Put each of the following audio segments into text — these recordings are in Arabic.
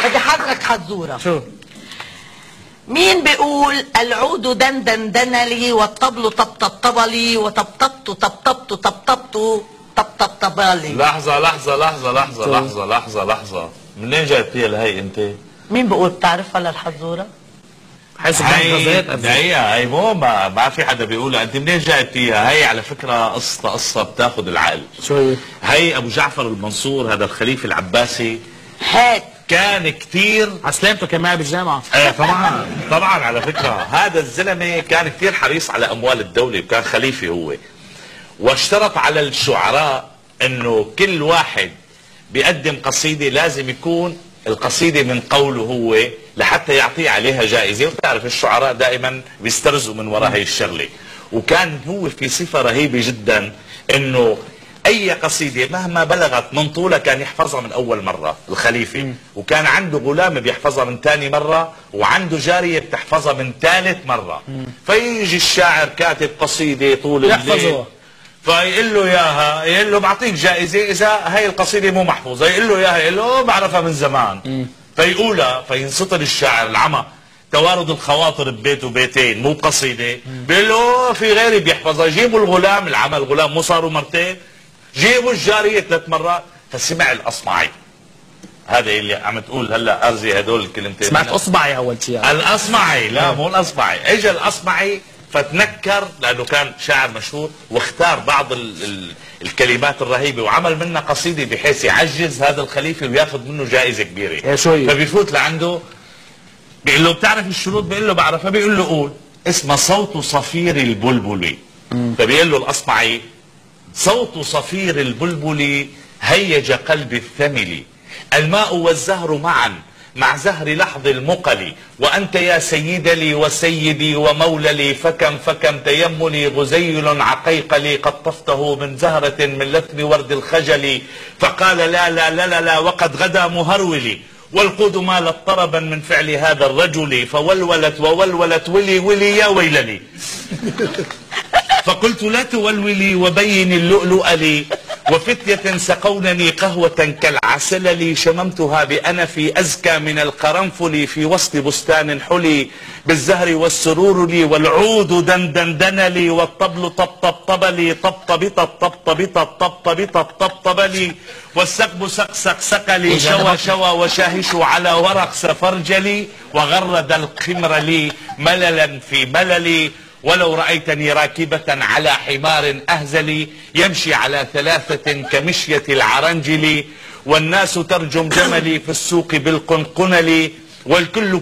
بدي حضرك حزورة. شو؟ مين بيقول العود دندن دنلي والطبل طبطبطبلي وطبطبت طبطبت طبطبت طبطبطبلي؟ لحظة لحظة لحظة لحظة لحظة لحظة لحظة، منين جايبتيها لهي انت؟ مين بيقول بتعرفها للحزورة؟ حيث هي دقيقة، هي مو ما في حدا بيقولها، انت منين جايبتيها؟ هي على فكرة قصة بتاخذ العقل. شو هي ابو جعفر المنصور هذا الخليفة العباسي هات كان كثير عسلامته كان معي بالجامعة. طبعا طبعا على فكرة هذا الزلمة كان كثير حريص على اموال الدولة وكان خليفة هو، واشترط على الشعراء انه كل واحد بيقدم قصيدة لازم يكون القصيدة من قوله هو لحتى يعطيه عليها جائزة، وبتعرف الشعراء دائما بيسترزوا من وراء هي الشغلة. وكان هو في صفة رهيبة جدا انه اي قصيدة مهما بلغت من طولها كان يحفظها من اول مرة الخليفة، وكان عنده غلام بيحفظها من ثاني مرة، وعنده جارية بتحفظها من ثالث مرة. فيجي الشاعر كاتب قصيدة طول الليل فيقول له اياها، يقول له بعطيك جائزه اذا هي القصيده مو محفوظه، يقول له اياها، يقول له بعرفها من زمان. فيقولها فينسطر الشاعر العمى، توارد الخواطر ببيت وبيتين مو قصيده، بيقول له في غيري بيحفظها، جيبوا الغلام، العمى الغلام مو صاروا مرتين، جيبوا الجاريه 3 مرات. فسمع الاصمعي، هذا اللي عم تقول هلا ارزي هدول الكلمتين، سمعت اصبعي اول شيء. الاصمعي، لا مو الاصبعي، اجى الاصمعي فتنكر لانه كان شاعر مشهور، واختار بعض الكلمات الرهيبه وعمل منها قصيده بحيث يعجز هذا الخليفه وياخذ منه جائزه كبيره. شو هي؟ فبيفوت لعنده بيقول له بتعرف الشروط؟ بيقول له بعرفها. بيقول له قول. اسمها صوت صفير البلبل. فبيقول له الاصمعي صوت صفير البلبل هيج قلب الثمل، الماء والزهر معا مع زهر لحظ المقل، وأنت يا سيد لي وسيدي ومولى لي، فكم تيملي غزيل عقيقلي، قد طفته من زهرة من لثم ورد الخجل، فقال لا لا لا لا, لا وقد غدا مهرولي، والقود مالت طربا من فعل هذا الرجل، فولولت وولولت ولي ولي يا ويلني. فقلت لا تولولي وبين اللؤلؤ لي، وفتية سقونني قهوة كالعسل لي، شممتها بأنفي أزكى من القرنفل، في وسط بستان حلي بالزهر والسرور لي، والعود دندن دن لي، والطبل طبطب لي، طبطبط طبطبط طبطبط طبطب لي، والسقب سق لي، شوى شوى وشاهش على ورق سفرجلي، وغرد الخمر لي مللا في مللي، ولو رأيتني راكبة على حمار أهزلي، يمشي على 3 كمشية العرنجل، والناس ترجم جملي في السوق بالقنقنل، والكل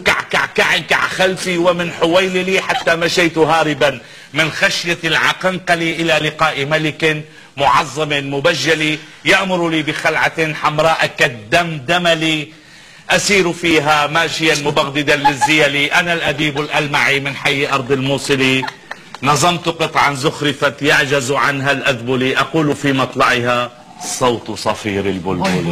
كع خلفي ومن حويللي، حتى مشيت هاربا من خشية العقنقل إلى لقاء ملك معظم مبجل، يأمر لي بخلعة حمراء كالدمدمل، أسير فيها ماشيا مبغضدا للزيل، أنا الأديب الألمعي من حي أرض الموصل، نظمت قطعا زخرفت يعجز عنها الأذبل، أقول في مطلعها صوت صفير البلبل.